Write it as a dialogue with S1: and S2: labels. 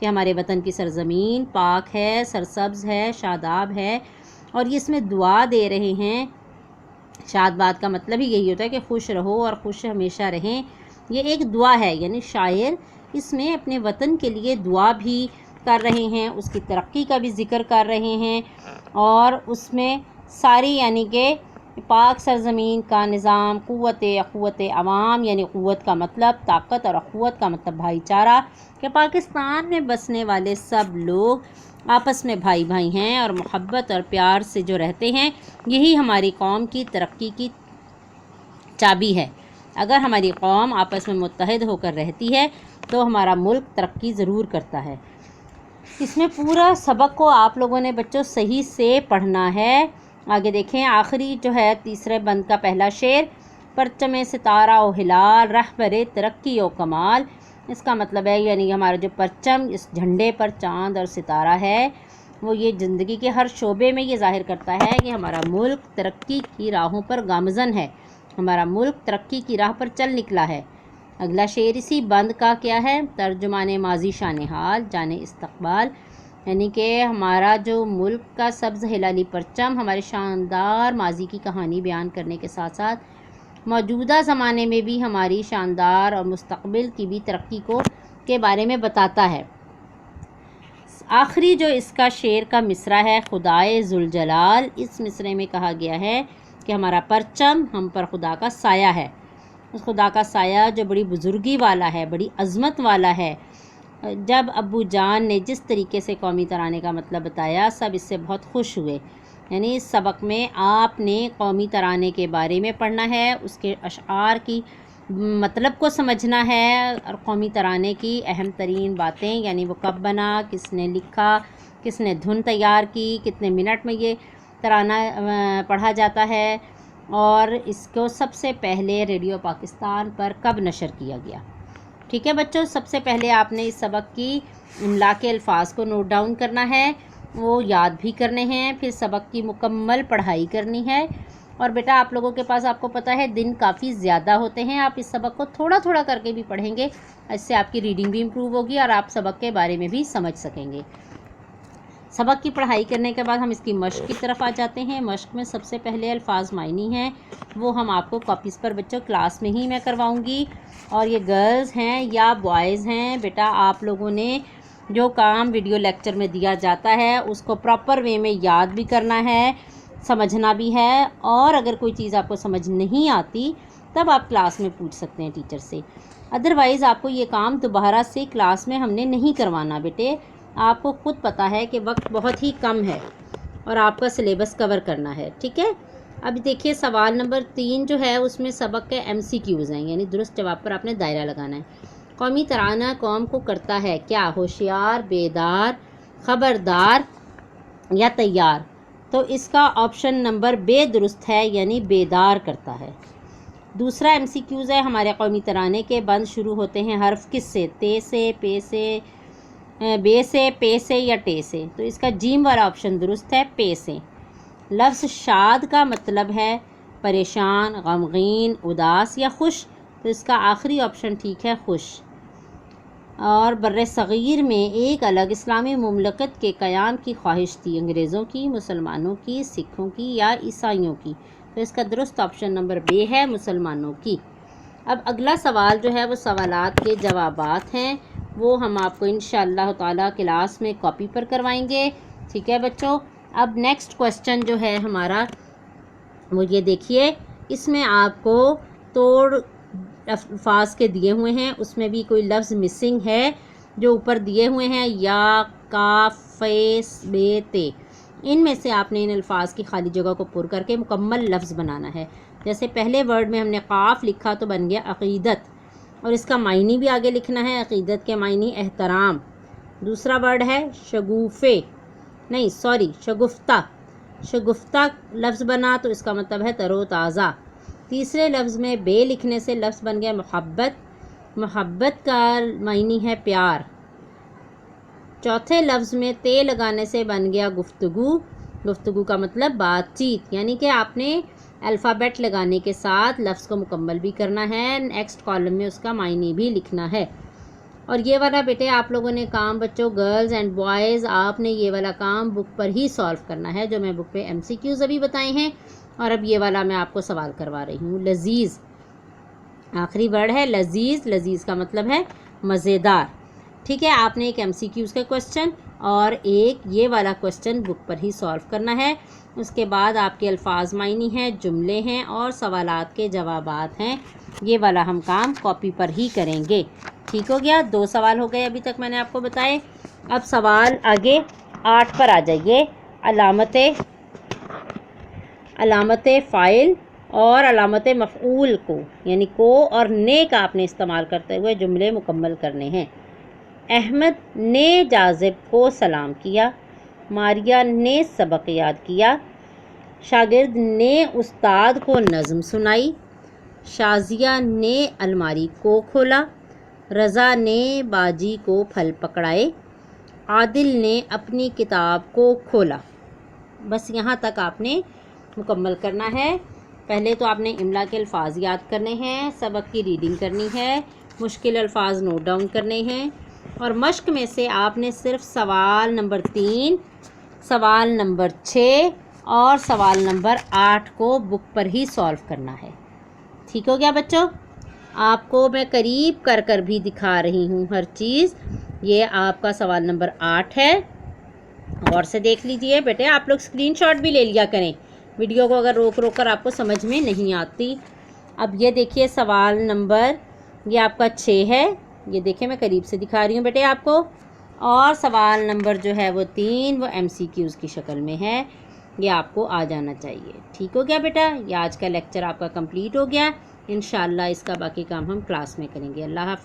S1: کہ ہمارے وطن کی سرزمین پاک ہے، سرسبز ہے، شاداب ہے، اور یہ اس میں دعا دے رہے ہیں۔ شاد باد کا مطلب ہی یہی ہوتا ہے کہ خوش رہو اور خوش ہمیشہ رہیں۔ یہ ایک دعا ہے، یعنی شاعر اس میں اپنے وطن کے لیے دعا بھی کر رہے ہیں، اس کی ترقی کا بھی ذکر کر رہے ہیں، اور اس میں ساری یعنی کہ پاک سرزمین کا نظام، اخوت عوام، یعنی قوت کا مطلب طاقت اور اخوت کا مطلب بھائی چارہ، کہ پاکستان میں بسنے والے سب لوگ آپس میں بھائی بھائی ہیں اور محبت اور پیار سے جو رہتے ہیں، یہی ہماری قوم کی ترقی کی چابی ہے۔ اگر ہماری قوم آپس میں متحد ہو کر رہتی ہے تو ہمارا ملک ترقی ضرور کرتا ہے۔ اس میں پورا سبق کو آپ لوگوں نے بچوں صحیح سے پڑھنا ہے۔ آگے دیکھیں، آخری جو ہے تیسرے بند کا پہلا شعر، پرچم ستارہ و ہلال رہبر ترقی و کمال، اس کا مطلب ہے یعنی ہمارا جو پرچم، اس جھنڈے پر چاند اور ستارہ ہے، وہ یہ زندگی کے ہر شعبے میں یہ ظاہر کرتا ہے کہ ہمارا ملک ترقی کی راہوں پر گامزن ہے، ہمارا ملک ترقی کی راہ پر چل نکلا ہے۔ اگلا شعر اسی بند کا کیا ہے؟ ترجمان ماضی شان حال جانے استقبال، یعنی کہ ہمارا جو ملک کا سبز ہلالی پرچم ہمارے شاندار ماضی کی کہانی بیان کرنے کے ساتھ ساتھ موجودہ زمانے میں بھی ہماری شاندار اور مستقبل کی بھی ترقی کے بارے میں بتاتا ہے۔ آخری جو اس کا شعر کا مصرع ہے، خدائے ذوالجلال، اس مصرعے میں کہا گیا ہے کہ ہمارا پرچم ہم پر خدا کا سایہ ہے، اس خدا کا سایہ جو بڑی بزرگی والا ہے، بڑی عظمت والا ہے۔ جب ابو جان نے جس طریقے سے قومی ترانے کا مطلب بتایا، سب اس سے بہت خوش ہوئے۔ یعنی اس سبق میں آپ نے قومی ترانے کے بارے میں پڑھنا ہے، اس کے اشعار کی مطلب کو سمجھنا ہے، اور قومی ترانے کی اہم ترین باتیں، یعنی وہ کب بنا، کس نے لکھا، کس نے دھن تیار کی، کتنے منٹ میں یہ ترانہ پڑھا جاتا ہے، اور اس کو سب سے پہلے ریڈیو پاکستان پر کب نشر کیا گیا۔ ٹھیک ہے بچوں، سب سے پہلے آپ نے اس سبق کی املا کے الفاظ کو نوٹ ڈاؤن کرنا ہے، وہ یاد بھی کرنے ہیں، پھر سبق کی مکمل پڑھائی کرنی ہے۔ اور بیٹا آپ لوگوں کے پاس آپ کو پتہ ہے دن کافی زیادہ ہوتے ہیں، آپ اس سبق کو تھوڑا تھوڑا کر کے بھی پڑھیں گے، اس سے آپ کی ریڈنگ بھی امپروو ہوگی اور آپ سبق کے بارے میں بھی سمجھ سکیں گے۔ سبق کی پڑھائی کرنے کے بعد ہم اس کی مشق کی طرف آ جاتے ہیں۔ مشق میں سب سے پہلے الفاظ معنی ہیں، وہ ہم آپ کو کاپیز پر بچوں کلاس میں ہی میں کرواؤں گی، اور یہ گرلز ہیں یا بوائز ہیں، بیٹا آپ لوگوں نے جو کام ویڈیو لیکچر میں دیا جاتا ہے اس کو پراپر وے میں یاد بھی کرنا ہے، سمجھنا بھی ہے، اور اگر کوئی چیز آپ کو سمجھ نہیں آتی تب آپ کلاس میں پوچھ سکتے ہیں ٹیچر سے، ادروائز آپ کو یہ کام دوبارہ سے کلاس میں ہم نے نہیں کروانا۔ بیٹے آپ کو خود پتہ ہے کہ وقت بہت ہی کم ہے اور آپ کا سلیبس کور کرنا ہے، ٹھیک ہے۔ اب دیکھیے سوال نمبر 3 جو ہے اس میں سبق کے MCQs ہیں، یعنی درست جواب پر آپ نے دائرہ لگانا ہے۔ قومی ترانہ قوم کو کرتا ہے کیا؟ ہوشیار، بیدار، خبردار یا تیار؟ تو اس کا آپشن نمبر بے درست ہے، یعنی بیدار کرتا ہے۔ دوسرا MCQs ہے، ہمارے قومی ترانے کے بند شروع ہوتے ہیں حرف کس سے؟ تے سے، پے سے، بے سے، پے سے یا ٹے سے؟ تو اس کا جیم والا آپشن درست ہے، پے سے۔ لفظ شاد کا مطلب ہے پریشان، غمگین، اداس یا خوش، تو اس کا آخری آپشن ٹھیک ہے، خوش۔ اور بر صغیر میں ایک الگ اسلامی مملکت کے قیام کی خواہش تھی، انگریزوں کی، مسلمانوں کی، سکھوں کی یا عیسائیوں کی؟ تو اس کا درست آپشن نمبر بے ہے، مسلمانوں کی۔ اب اگلا سوال جو ہے وہ سوالات کے جوابات ہیں، وہ ہم آپ کو انشاءاللہ تعالیٰ کلاس میں کاپی پر کروائیں گے، ٹھیک ہے بچوں۔ اب نیکسٹ کوسچن جو ہے ہمارا وہ یہ دیکھیے، اس میں آپ کو توڑ الفاظ کے دیے ہوئے ہیں، اس میں بھی کوئی لفظ مسنگ ہے جو اوپر دیے ہوئے ہیں، یا، کاف، فیس، بے، تے، ان میں سے آپ نے ان الفاظ کی خالی جگہ کو پر کر کے مکمل لفظ بنانا ہے۔ جیسے پہلے ورڈ میں ہم نے قاف لکھا تو بن گیا عقیدت، اور اس کا معنی بھی آگے لکھنا ہے، عقیدت کے معنی احترام۔ دوسرا ورڈ ہے شگفتہ، شگفتہ لفظ بنا تو اس کا مطلب ہے تر و تازہ۔ تیسرے لفظ میں بے لکھنے سے لفظ بن گیا محبت، محبت کا معنی ہے پیار۔ چوتھے لفظ میں تے لگانے سے بن گیا گفتگو، گفتگو کا مطلب بات چیت، یعنی کہ آپ نے الفابیٹ لگانے کے ساتھ لفظ کو مکمل بھی کرنا ہے، نیکسٹ کالم میں اس کا معنی بھی لکھنا ہے۔ اور یہ والا بیٹے آپ لوگوں نے کام بچوں گرلز اینڈ بوائز آپ نے یہ والا کام بک پر ہی سالو کرنا ہے، جو میں بک پہ MCQs ابھی بتائے ہیں، اور اب یہ والا میں آپ کو سوال کروا رہی ہوں۔ لذیذ آخری ورڈ ہے لذیذ، لذیذ کا مطلب ہے مزیدار، ٹھیک ہے۔ آپ نے ایک MCQs کا کوسچن اور ایک یہ والا کوسچن بک پر ہی سالو کرنا ہے۔ اس کے بعد آپ کے الفاظ معنی ہیں، جملے ہیں اور سوالات کے جوابات ہیں۔ یہ والا ہم کام کاپی پر ہی کریں گے، ٹھیک ہو گیا۔ 2 سوال ہو گئے ابھی تک میں نے آپ کو بتائے۔ اب سوال آگے 8 پر آ جائیے۔ علامت فاعل اور علامت مفعول کو یعنی کو اور نے کا آپ نے استعمال کرتے ہوئے جملے مکمل کرنے ہیں۔ احمد نے جاذب کو سلام کیا، ماریہ نے سبق یاد کیا، شاگرد نے استاد کو نظم سنائی، شازیہ نے الماری کو کھولا، رضا نے باجی کو پھل پکڑائے، عادل نے اپنی کتاب کو کھولا۔ بس یہاں تک آپ نے مکمل کرنا ہے۔ پہلے تو آپ نے املا کے الفاظ یاد کرنے ہیں، سبق کی ریڈنگ کرنی ہے، مشکل الفاظ نوٹ ڈاؤن کرنے ہیں، اور مشق میں سے آپ نے صرف سوال نمبر 3، سوال نمبر 6 اور سوال نمبر 8 کو بک پر ہی سالو کرنا ہے، ٹھیک ہو گیا بچوں۔ آپ کو میں قریب کر کر بھی دکھا رہی ہوں ہر چیز۔ یہ آپ کا سوال نمبر 8 ہے، غور سے دیکھ لیجئے بیٹے، آپ لوگ اسکرین شاٹ بھی لے لیا کریں ویڈیو کو اگر روک روک کر آپ کو سمجھ میں نہیں آتی۔ اب یہ دیکھیے سوال نمبر یہ آپ کا 6 ہے، یہ دیکھیں میں قریب سے دکھا رہی ہوں بیٹے آپ کو، اور سوال نمبر جو ہے وہ 3 وہ MCQs کی شکل میں ہے، یہ آپ کو آ جانا چاہیے، ٹھیک ہو گیا بیٹا۔ یہ آج کا لیکچر آپ کا کمپلیٹ ہو گیا، انشاءاللہ اس کا باقی کام ہم کلاس میں کریں گے۔ اللہ حافظ۔